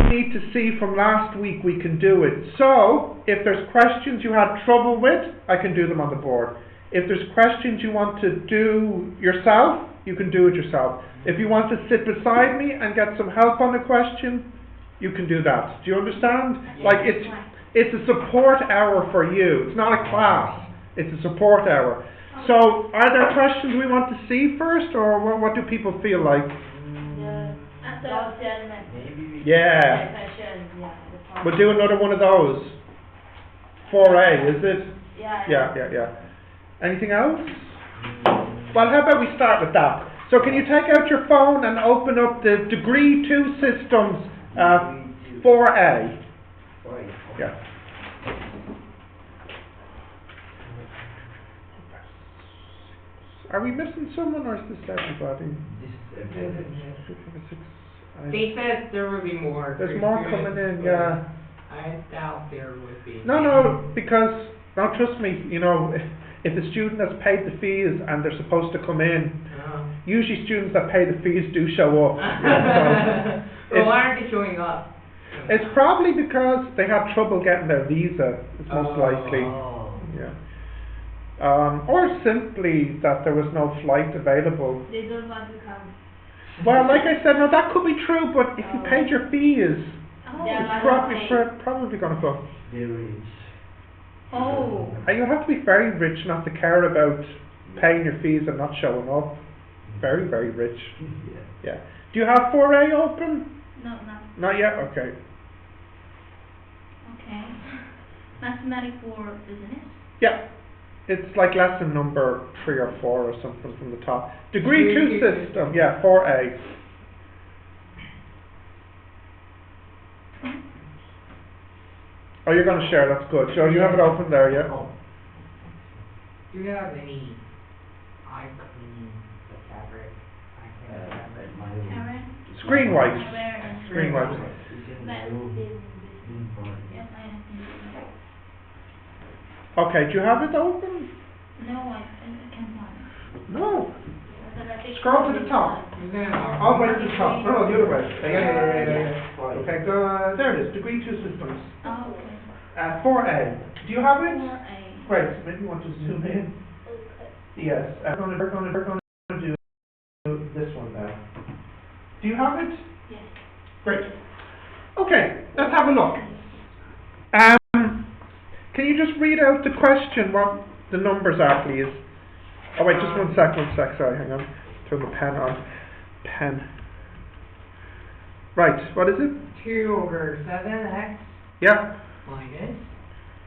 need to see from last week, we can do it. So, if there's questions you had trouble with, I can do them on the board. If there's questions you want to do yourself, you can do it yourself. If you want to sit beside me and get some help on a question, you can do that. Do you understand? Like, it's a support hour for you. It's not a class. It's a support hour. So, are there questions we want to see first, or what do people feel like? Yeah. We'll do another one of those. 4A, is it? Yeah. Anything else? Well, how about we start with that? So can you take out your phone and open up the Degree 2 Systems 4A? Yeah. Are we missing someone, or is this everybody? They said there would be more. There's more coming in, yeah. I doubt there would be. No, because, now trust me, you know, if the student has paid the fees and they're supposed to come in, usually students that pay the fees do show up. So why aren't they showing up? It's probably because they had trouble getting their visa, it's most likely. Yeah. Or simply that there was no flight available. They don't want to come. Well, like I said, no, that could be true, but if you paid your fees, it's probably going to go. You have to be very rich not to care about paying your fees and not showing up. Very, very rich. Yeah. Do you have 4A open? No. Not yet? Okay. Okay. Mathematics for business? Yeah. It's like lesson number 3 or 4 or something from the top. Degree 2 system, yeah, 4A. Oh, you're going to share, that's good. So you have it open there, yeah? Do you have any eye cream, the fabric? Screen wipes. Screen wipes. Yes, I have. Okay, do you have it open? No, I can't find it. No. Scroll to the top. All the way to the top. No, the other way. Yeah. Okay, there it is. Degree 2 systems. Oh, okay. 4A. Do you have it? 4A. Great. So maybe you want to zoom in. Okay. Yes. We're going to do this one now. Do you have it? Yes. Great. Okay, let's have a look. Can you just read out the question, what the numbers are, please? Oh wait, just one sec, sorry, hang on. Turn the pen on. Pen. Right, what is it? 2/7x Yeah. minus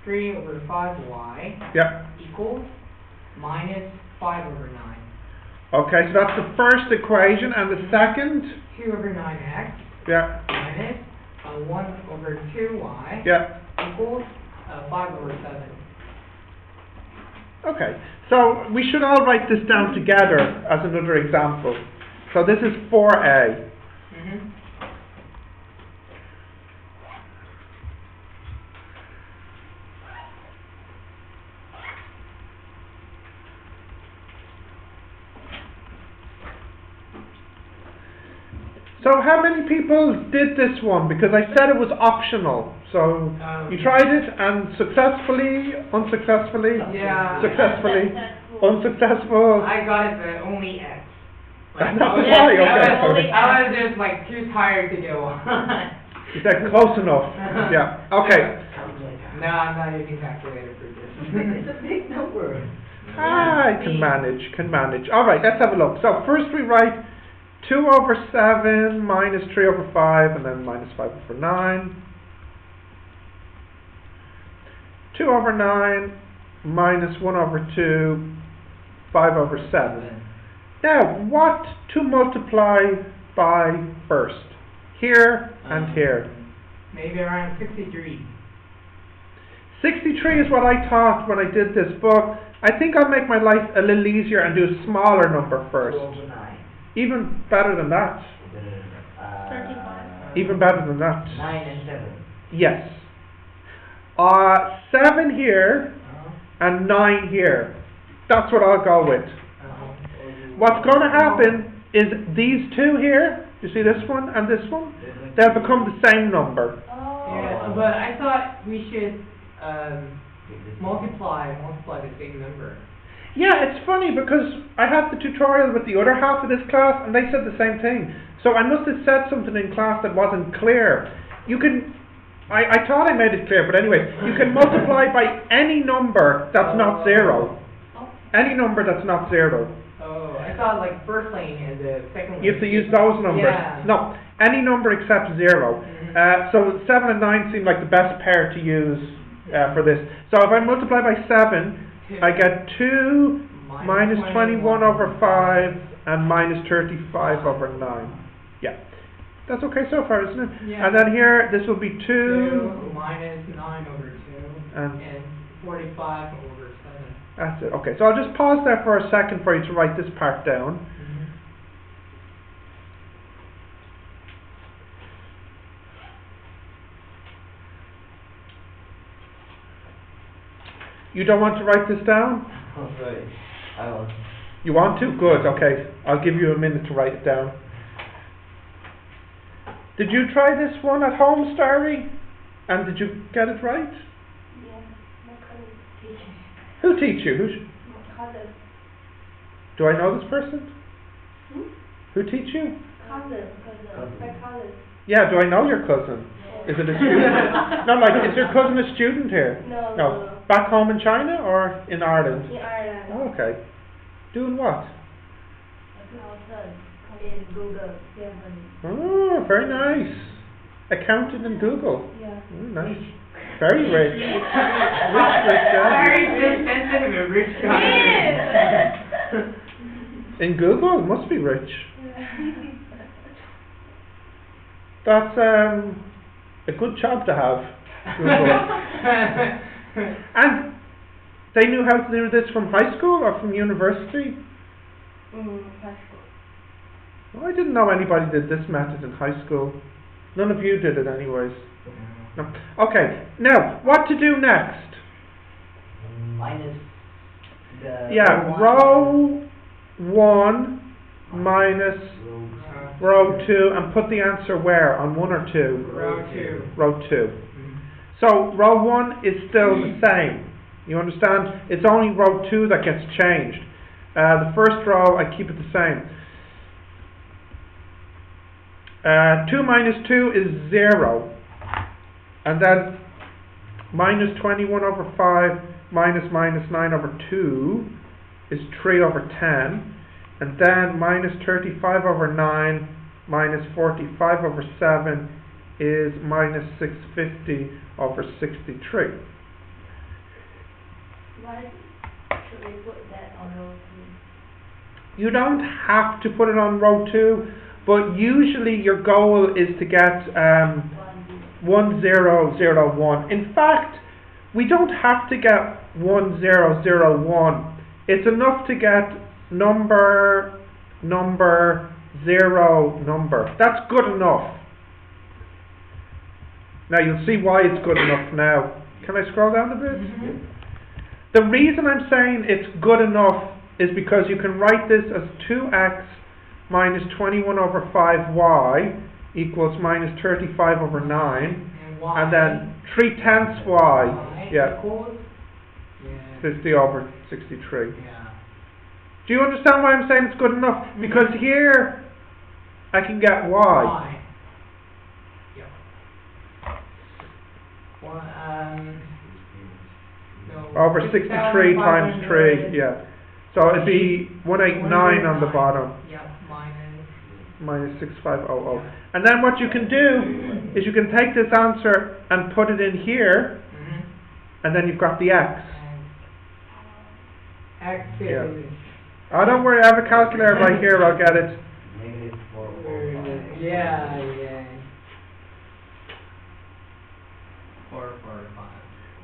3/5y Yeah. equals minus 5/9. Okay, so that's the first equation, and the second? 2/9x Yeah. minus 1/2y Yeah. equals 5/7. Okay, so we should all write this down together as another example. So this is 4A. So how many people did this one? Because I said it was optional. So you tried it and successfully, unsuccessfully, Yeah. successfully, unsuccessful. I got it, but only x. That's why, okay. I was just like too tired to go on. You said close enough. Yeah. Okay. No, I'm not using calculator for this. It's a big number. I can manage. All right, let's have a look. So first we write 2/7 minus 3/5 and then minus 5/9. 2/9 minus 1/2, 5/7. Now, what to multiply by first? Here and here. Maybe around 63. 63 is what I thought when I did this, but I think I'll make my life a little easier and do a smaller number first. Even better than that. 35. Even better than that. 9 and 7. Yes. 7 here and 9 here. That's what I'll go with. What's going to happen is these two here You see this one and this one? They'll become the same number. Yeah, but I thought we should, multiply the same number. Yeah, it's funny because I had the tutorial with the other half of this class and they said the same thing. So I must have said something in class that wasn't clear. You can, I thought I made it clear, but anyway, you can multiply by any number that's not 0. Any number that's not 0. Oh, I thought like first lane and the second lane. You have to use those numbers. Yeah. No, any number except 0. So 7 and 9 seem like the best pair to use for this. So if I multiply by 7, I get 2 minus 21 over 5 and minus 35 over 9. Yeah. That's okay so far, isn't it? Yeah. And then here, this will be 2 2 minus 9 over 2 and and 45 over 7. that's it. Okay, so I'll just pause there for a second for you to write this part down. You don't want to write this down? Oh, sorry. I will. You want to? Good, okay. I'll give you a minute to write it down. Did you try this one at home, Starry? And did you get it right? Yeah, my cousin teaching. Who teach you? My cousin. Do I know this person? Hmm? Who teach you? Cousin. My cousin. Yeah, do I know your cousin? Is it a student? No, like, is your cousin a student here? No. Back home in China or in Ireland? In Ireland. Oh, okay. Doing what? In Google 7. Oh, very nice. Accountant in Google. Yeah. Oh, nice. Very rich. Rich guy. Very sensitive and rich guy. In Google, must be rich. That's a good job to have. Google. And they knew how to do this from high school or from university? High school. Well, I didn't know anybody did this method in high school. None of you did it anyways. No. Okay, now, what to do next? Minus the row 1 minus row 2, and put the answer where? On 1 or 2? Row 2. Row 2. So, row 1 is still the same. You understand? It's only row 2 that gets changed. The first row, I keep it the same. 2 minus 2 is 0. And then minus 21 over 5 minus 9 over 2 is 3 over 10. And then minus 35 over 9 minus 45 over 7 is minus 650 over 63. Why should we put that on row 2? You don't have to put it on row 2, but usually your goal is to get 1001. In fact, we don't have to get 1001. It's enough to get number. That's good enough. Now you'll see why it's good enough now. Can I scroll down a bit? The reason I'm saying it's good enough is because you can write this as 2x minus 21 over 5y equals minus 35 over 9. And then 3/10 y. Yeah. Equals? 50 over 63. Yeah. Do you understand why I'm saying it's good enough? Because here I can get y. Yep. Well, no, Over 63 times 3. Yeah. So it'd be 189 on the bottom. Yep, Minus 6500. And then what you can do is you can take this answer and put it in here, and then you've got the x. X Yeah. is... Oh, don't worry, I have a calculator right here, I'll get it. negative 4. Yeah. 4, 5.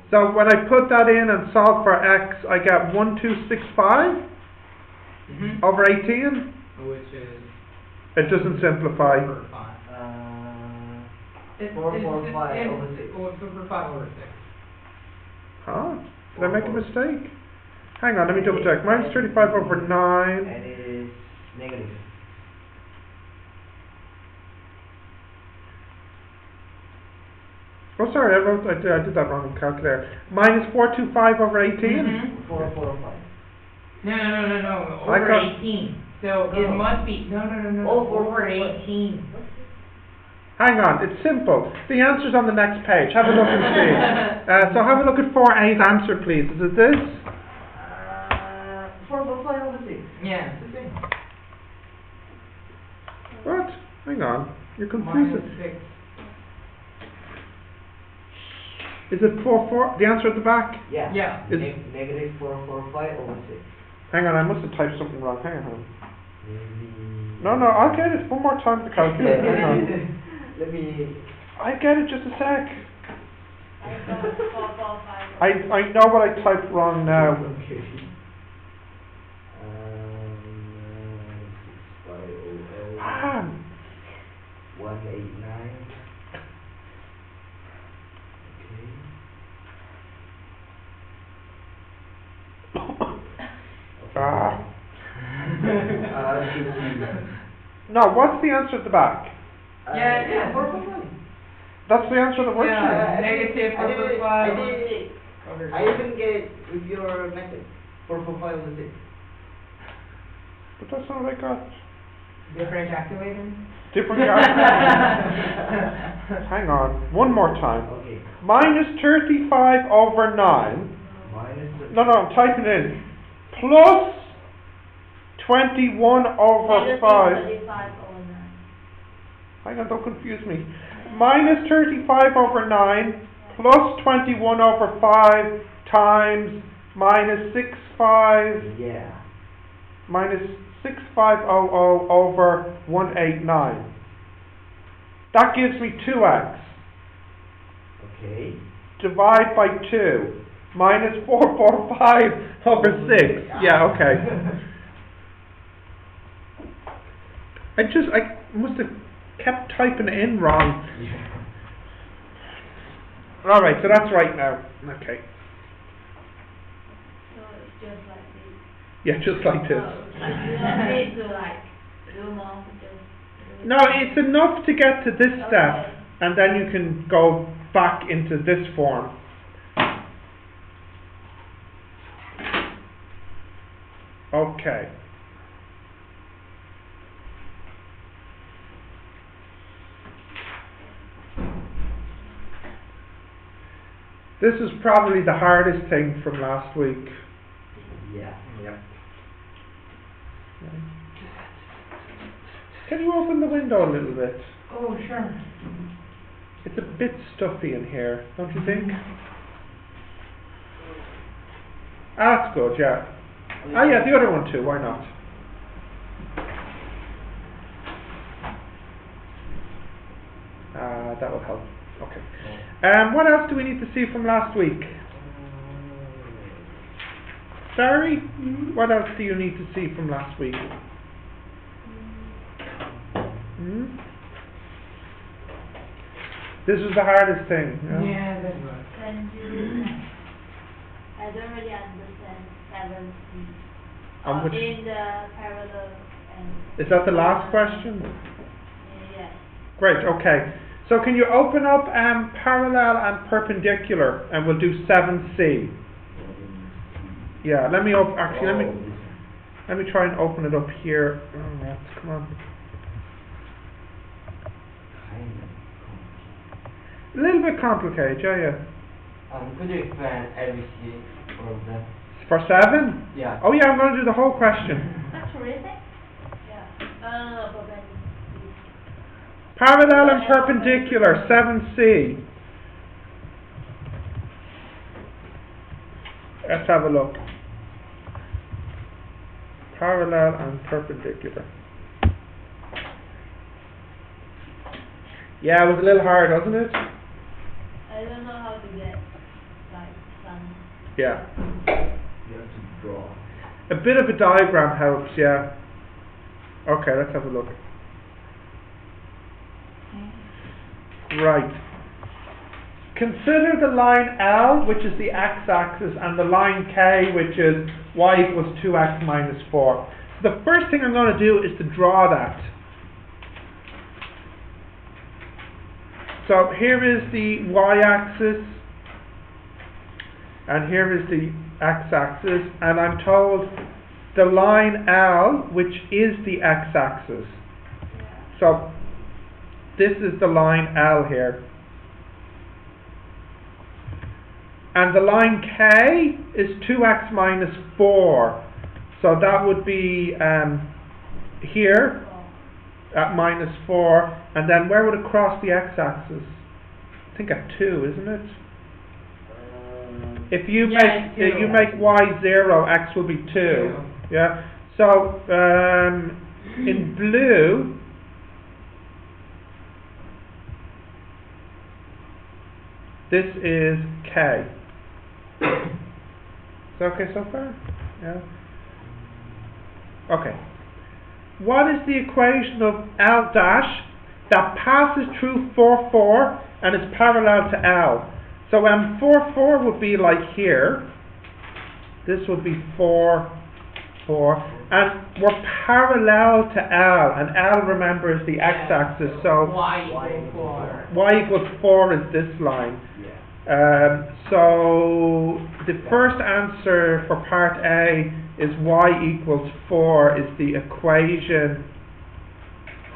So when I put that in and solve for x, I get 1265 over 18. Which is... It doesn't simplify. 4, 5. It's 4, 4, 5 over 6. Oh, it's 4, 5 over 6. Huh? Did I make a mistake? Hang on, let me double check. Minus 35 over 9. And it is negative. Oh, sorry, I did that wrong in calculator. Minus 425 over 18? Mhm. 445. No. I Over got- 18. So No. it must be no. Oh, Over 445. 18. Hang on, it's simple. The answer's on the next page. Have a look and see. So have a look at 4A's answer, please. Is it this? 445 over 6. Yeah. It's the same. What? Hang on. You're Minus confusing. 6. Is it 4? The answer at the back? Yeah. Yeah. Is- Negative 445 over 6. Hang on, I must have typed something wrong. Hang on. Maybe. No, I'll get it. One more time to calculate. Hang on. Let me. I get it, just a sec. I got 445. I know what I typed wrong now. Okay. 6500 Ah, 189. ah. Okay. No, what's the answer at the back? Yeah. 445. That's the answer of the worksheet. Yeah. Negative 445. I even get it with your method. 445 over 6. But that's not what I got. Different calculator. Different calculator. Hang on, one more time. Okay. Minus 35 over 9. Minus. No, I'm typing it in. Plus 21 over Negative 5. 35 over 9. Hang on, don't confuse me. Minus 35 over 9 plus 21 over 5 times minus 65 Yeah. minus 6500 over 189. That gives me 2x. Okay. Divide by 2. Minus 445 over 6. Yeah, okay. I must have kept typing it in wrong. Alright, so that's right now. Okay. So it's just like this. Yeah, just like this. You don't need to like do more. Just do No, it's enough to get to this step, Okay. and then you can go back into this form. Okay. This is probably the hardest thing from last week. Yeah. Yep. Can you open the window a little bit? Oh, sure. It's a bit stuffy in here, don't you think? Ah, that's good, yeah. Ah, yeah, the other one too, why not? That will help. Okay. What else do we need to see from last week? Barry, what else do you need to see from last week? Hmm? This is the hardest thing. Yeah, that's right. Can you? I don't really understand 7C. On which- In the parallel and. Is that the last question? Yes. Great, okay. So can you open up parallel and perpendicular, and we'll do 7C. Yeah, let me let me try and open it up here. Oh, rats, come on. A little bit complicated, yeah. Could you explain ABC for them? For 7? Yeah. Oh yeah, I'm going to do the whole question. Actually, yeah. Perpendicular. Parallel and perpendicular, 7C. Let's have a look. Parallel and perpendicular. Yeah, it was a little hard, wasn't it? I don't know how to get like some. Yeah. You have to draw. A bit of a diagram helps, yeah. Okay, let's have a look. Right. Consider the line L, which is the x-axis, and the line K, which is y equals 2x minus 4. So the first thing I'm going to do is to draw that. So here is the y-axis, and here is the x-axis, and I'm told the line L, which is the x-axis. So this is the line L here. And the line K is 2x minus 4. So that would be here at minus 4. And then where would it cross the x-axis? I think at 2, isn't it? If you make y 0, x will be 2. Yeah. So in blue, this is K. Is that okay so far? Yeah. Okay. What is the equation of L dash that passes through 4, 4 and is parallel to L? So 4, 4 would be like here. This would be 4, 4. And we're parallel to L. And L, remember, is the x-axis. So Y equals 4. y equals 4 is this line. So the first answer for part A is y equals 4 is the equation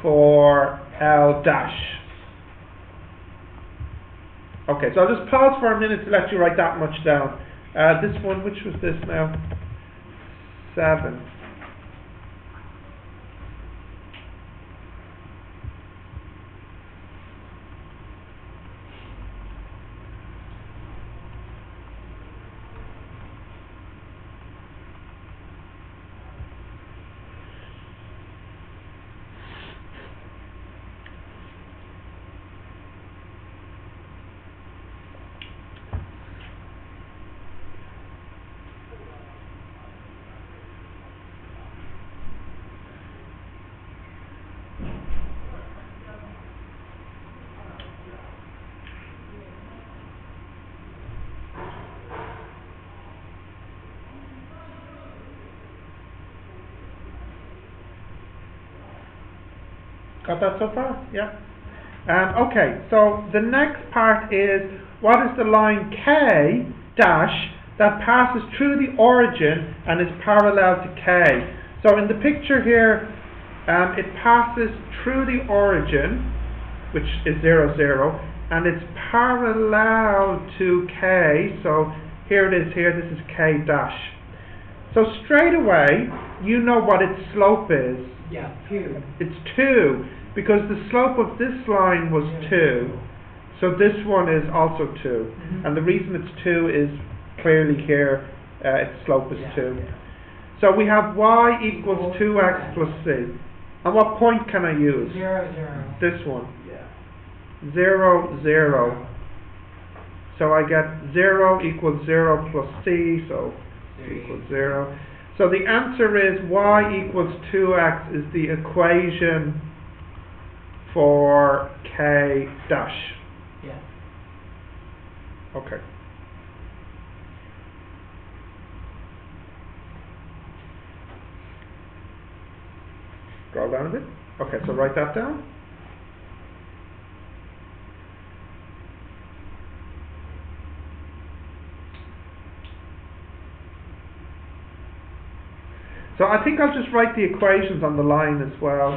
for L dash. Okay, so I'll just pause for a minute to let you write that much down. This one, which was this now? 7. Got that so far? Yeah. Okay, so the next part is, what is the line K dash that passes through the origin and is parallel to K? So in the picture here, it passes through the origin, which is 0, 0, and it's parallel to K. So here it is here, this is K dash. So straight away, you know what its slope is. Yeah, 2. It's 2, because the slope of this line was 2. So this one is also 2. And the reason it's 2 is clearly here, its slope is 2. So we have y equals 2x plus c. And what point can I use? 0, 0. This one. 0, 0. So I get 0 equals 0 plus c, so equals 0. So the answer is y equals 2x is the equation for k dash. Yeah. Okay. Scroll down a bit. Okay, so write that down. So I think I'll just write the equations on the line as well.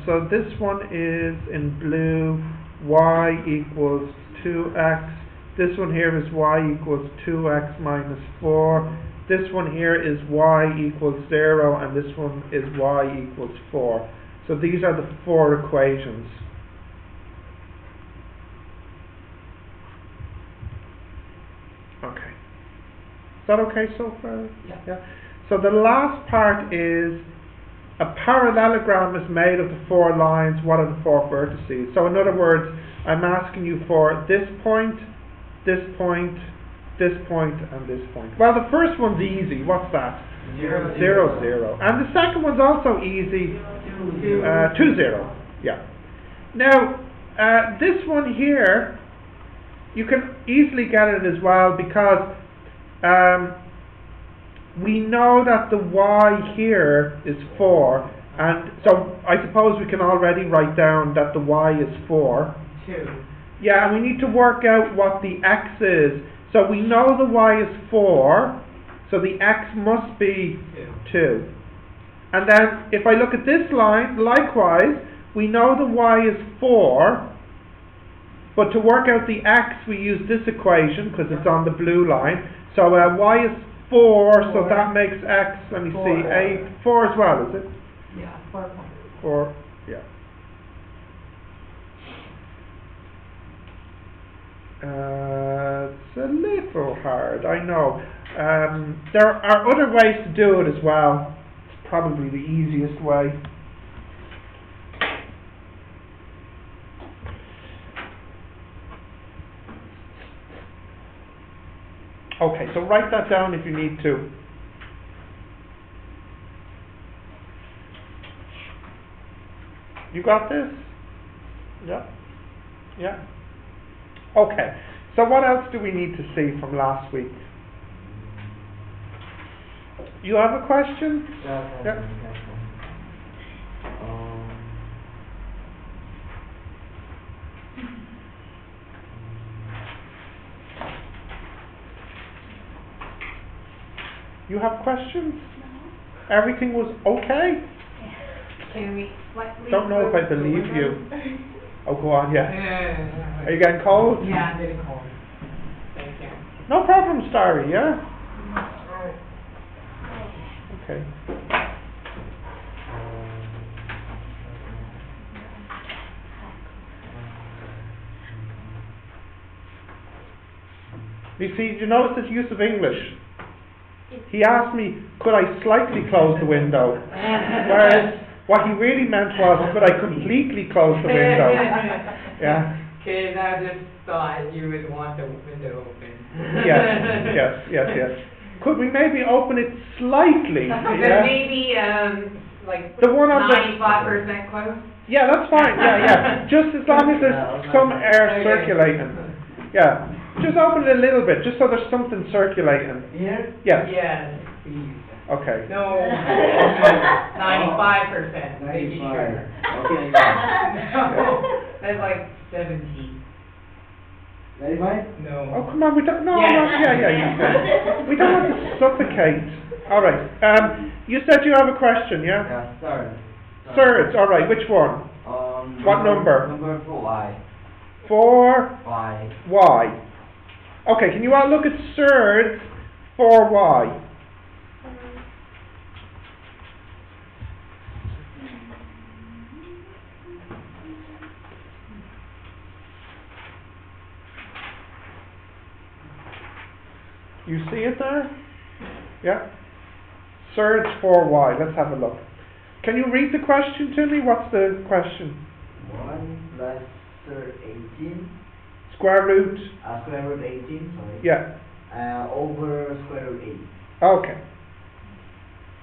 So this one is in blue, y equals 2x. This one here is y equals 2x minus 4. This one here is y equals 0, and this one is y equals 4. So these are the 4 equations. Okay. Is that okay so far? Yeah. So the last part is, a parallelogram is made of the 4 lines. What are the 4 vertices? So in other words, I'm asking you for this point, this point, this point, and this point. Well, the first one's easy. What's that? 0, 0, 0. And the second one's also easy. 2, 0. Yeah. Now, this one here, you can easily get it as well, because we know that the y here is 4, And so I suppose we can already write down that the y is 4. 2. Yeah, and we need to work out what the x is. So we know the y is 4, so the x must be 2. And then if I look at this line, likewise, we know the y is 4, but to work out the x we use this equation because it's on the blue line. So y is 4, so that makes x, let me see, 4 as well, is it? Yeah, 4 points. 4, yeah. It's a little hard, I know. There are other ways to do it as well. It's probably the easiest way. Okay, so write that down if you need to. You got this? Yeah? Yeah? Okay, so what else do we need to see from last week? You have a question? Yeah. You have questions? Everything was okay? Can we slightly? Don't know if I close the believe you. window? Oh, go on, yeah. Yeah. Are you getting cold? Yeah, I'm getting cold. Thank you. No problem, Starry, yeah? Okay. You see, you notice his use of English. He asked me, could I slightly close the window? Whereas what he really meant was, could I completely close the window? Yeah. Because I just thought you would want the window open. Yes. Could we maybe open it slightly? But Yeah. maybe, like, The one on the 95% close? Yeah, that's fine. Yeah. Just as long as there's some air circulating. Yeah. Just open it a little bit, just so there's something circulating. Here? Yes. Yes, please. Okay. No, 95%, making sure. Okay. No, that's like 70. 95? No. Oh, come on, we don't. No, Yes. no, yeah. We don't want to suffocate. All right. You said you have a question, yeah? Yeah, third. Thirds. All right. Which one? What number? Number 4y. 4y. Y. Okay. Can you all look at thirds 4y? You see it there? Yeah? Thirds 4y. Let's have a look. Can you read the question to me? What's the question? 1 plus third 18. Square root? Square root 18, sorry. Yeah. Over square root 8. Okay.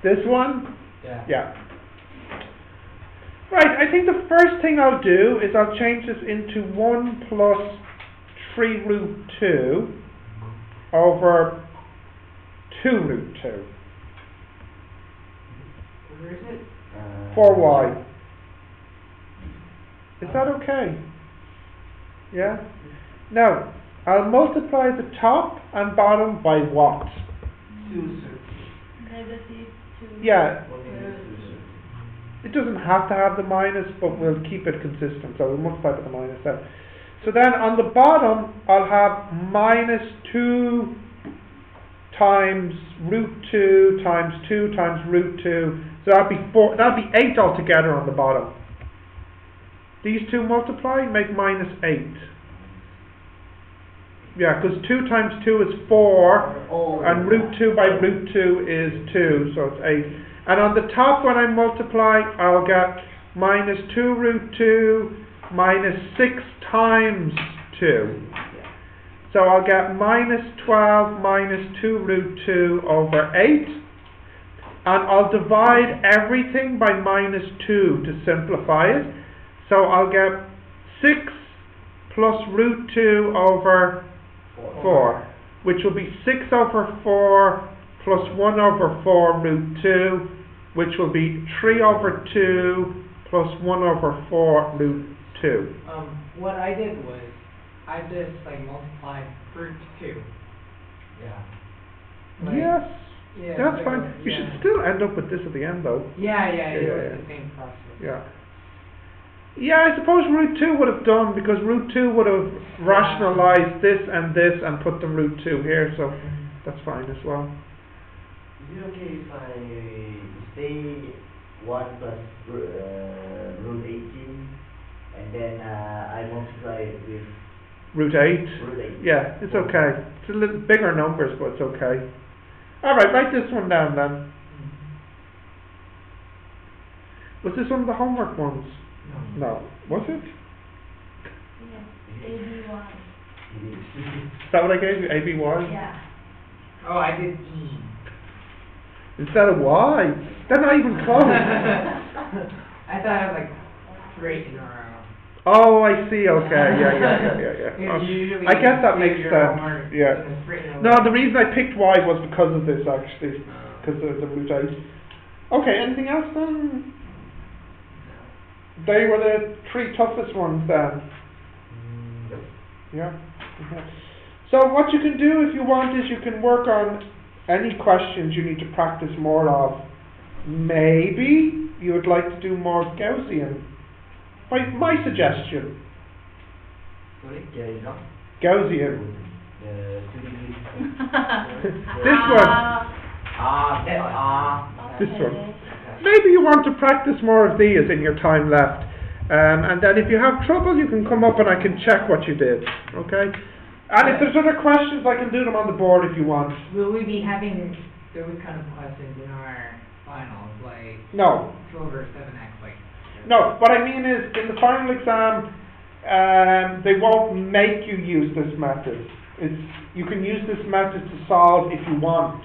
This one? Yeah. Yeah. Right, I think the first thing I'll do is I'll change this into 1 plus 3 root 2 over 2 root 2. Where is it? 4y. Is that okay? Yeah? Now, I'll multiply the top and bottom by what? 2, sir. Negative 2. Yeah, it doesn't have to have the minus, but we'll keep it consistent, so we'll multiply by the minus there. So then on the bottom, I'll have minus 2 times root 2 times 2 times root 2. So that'll be 4. That'll be 8 altogether on the bottom. These two multiply, make minus 8. Yeah, because 2 times 2 is 4, and root 2 by root 2 is 2, so it's 8. And on the top, when I multiply, I'll get minus 2 root 2 minus 6 times 2. So I'll get minus 12 minus 2 root 2 over 8. And I'll divide everything by minus 2 to simplify it. So I'll get 6 plus root 2 over 4, which will be 6 over 4 plus 1 over 4 root 2, which will be 3 over 2 plus 1 over 4 root 2. What I did was, I just like multiplied root 2. Yeah. Like, Yes, yeah, that's like, fine. You yeah. should still end up with this at the end though. Yeah, it Yeah, was yeah. the same process. Yeah. Yeah, I suppose root 2 would have done, because root 2 would have rationalized this and put the root 2 here, so that's fine as well. Is it okay if I say 1 plus root 18 and then I multiply it with Root 8. root 8? Yeah, it's okay. It's a little bigger numbers, but it's okay. Alright, write this one down then. Was this one of the homework ones? No. Was it? Yeah, ABY. Is that what I gave you? ABY? Yeah. Oh, I did E. Instead of Y? They're not even close. I thought I was like straight in a row. Oh, I see, okay. Yeah. Because Okay. usually I guess that you makes do your sense. homework Yeah. in a straight in a No, row. the reason I picked Y was because of this, actually. Because of the root 8. Okay, anything else then? They were the 3 toughest ones then. Yeah. Okay. So what you can do if you want is you can work on any questions you need to practice more of. Maybe you would like to do more Gaussian. My suggestion, Sorry, Gaussian? Gaussian. The 2 degrees. This one. This one. Maybe you want to practice more of these in your time left. And then if you have trouble, you can come up and I can check what you did. Okay? And if there's other questions, I can do them on the board if you want. Will we be having those kind of questions in our finals, like No. 2 over 7x, like? No, what I mean is, in the final exam, they won't make you use this method. You can use this method to solve if you want,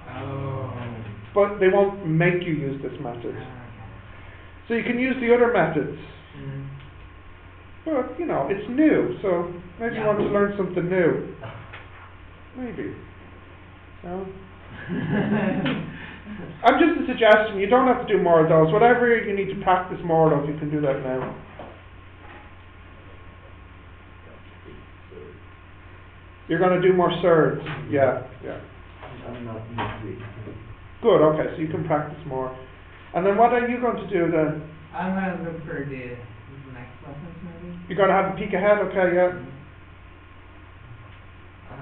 Oh. but they won't make you use this method. So you can use the other methods, but, you know, it's new, so maybe you want to learn something new. Maybe. No? I'm just a suggestion, you don't have to do more of those. Whatever you need to practice more of, you can do that now. You're going to do more surds. Yeah. I'm not used to it. Good, okay, so you can practice more. And then what are you going to do then? I'm gonna look for the next lessons, maybe. You're going to have a peek ahead, okay, yeah?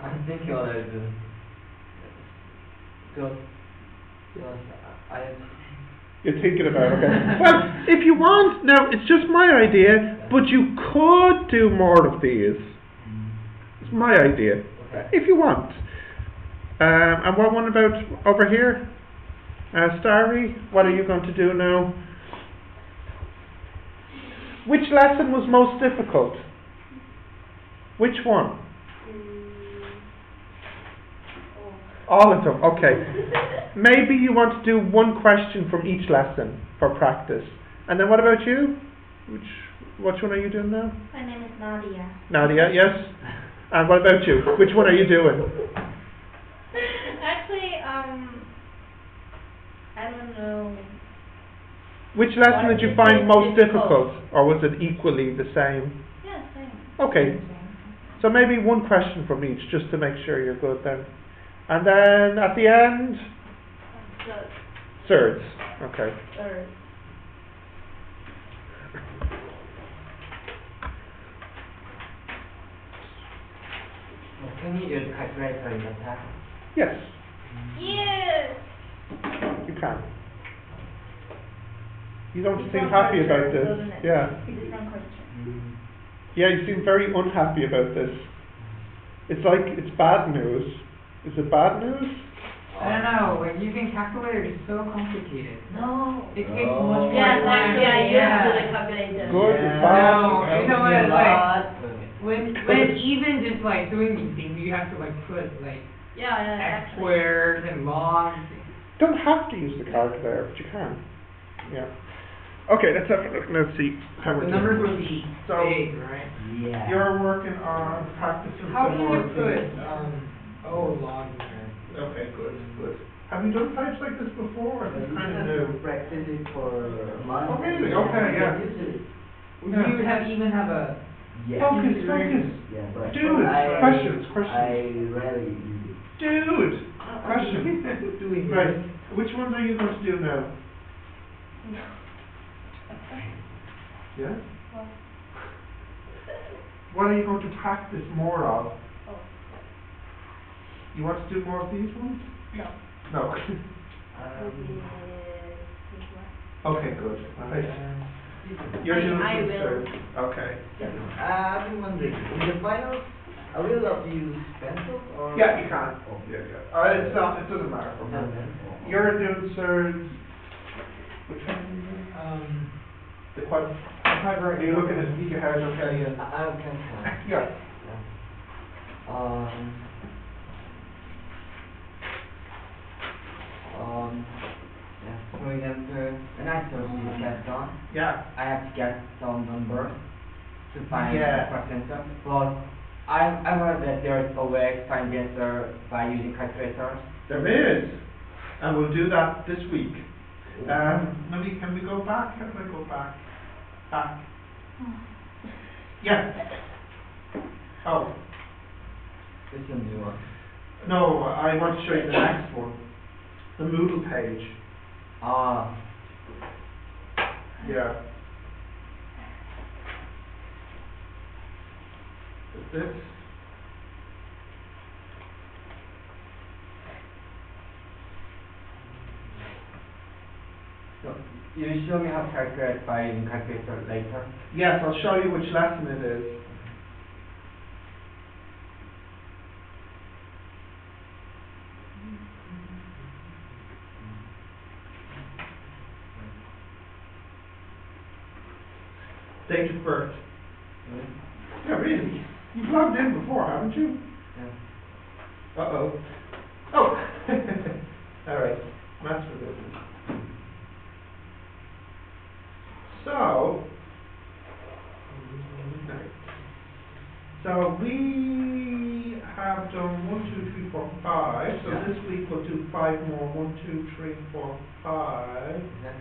I'm thinking what I do. Because I You're thinking about it, okay. Well, if you want, now, it's just my idea, but you could do more of these. It's my idea, if you want. And what one about over here? Starry, what are you going to do now? Which lesson was most difficult? Which one? All of them, okay. Maybe you want to do one question from each lesson for practice. And then what about you? Which one are you doing now? My name is Nadia. Nadia, yes? And what about you? Which one are you doing? Actually, I don't know. Which lesson What did you is find most difficult? difficult? Or was it equally the same? Yeah, same. Okay, so maybe one question from each, just to make sure you're good then. And then at the end, thirds. Okay. Third. Can you use calculator in the test? Yes, Yes. you can. You don't It's seem from happy culture, about this. doesn't it? Yeah. It's from question. Yeah, you seem very unhappy about this. It's like it's bad news. Is it bad news? I don't know, like using calculator is so complicated. No. It takes much more Yes, time. actually, I used Yeah. to the calculator. Good, Yeah. it's bad. No, you know what, it's like, when it's- even just like doing these things, you have to like put like Yeah, x actually. squares and logs. Don't have to use the calculator, but you can. Yeah. Okay, let's have a look. Let's see how we're The doing. numbers will be So- big, right? Yeah. You're working on practicing How some do more you of put these. logs in there? Okay, good. Have you done types like this before, or is this kind of new? Practice it for a month. Oh, really? Okay, yeah. Would Yeah. you even have a? Yeah. Focus, focus. Yeah, but Dude, I, questions. I rarely use it. Dude, question. Doing Right, which ones are you going to do now? Yeah? Well, What are you going to practice more of? oh, You want to do more of these ones? no, No. would be this one. Okay, good. Alright. You're doing I some will. search. Okay. I've been wondering, in the finals, are we allowed to use pencils or? Yeah, you can. Oh. Yeah, yeah. It's not, it doesn't matter for No, me. no. You're doing search. Which one are you doing? The quad. Are you looking at speaker head? Okay, yeah. I can. Yeah. Yeah, for example, when I search this question, Yeah. I have to get some number to find Yeah. the correct answer. But I heard that there is a way to find the answer by using calculators. There is. And we'll do that this week. Maybe can we go back? How do I go back? Back. Yeah. Oh, This is a new one. no, I want to show you the next one. The Moodle page. Ah, Yeah. Is this? so you show me how to calculate by using calculator later. Yes, I'll show you which lesson it is. Date of birth. Yeah, really? You've logged in before, haven't you? Yeah. Uh-oh. Oh! Alright, that's for this. So we have done 1, 2, 3, 4, 5. So Yeah. this week we'll do 5 more. 1, 2, 3, 4, 5. Okay.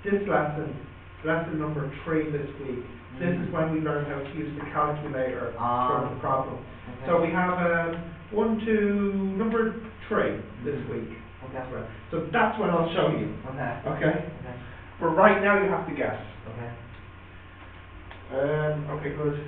This lesson number 3 this week. This is when we learn how to use the calculator to solve the problem. Okay. So we have 1, 2, number 3 this week. Okay. So that's when I'll show you. Okay. Okay? Okay. But right now you have to guess. Okay. Okay, good.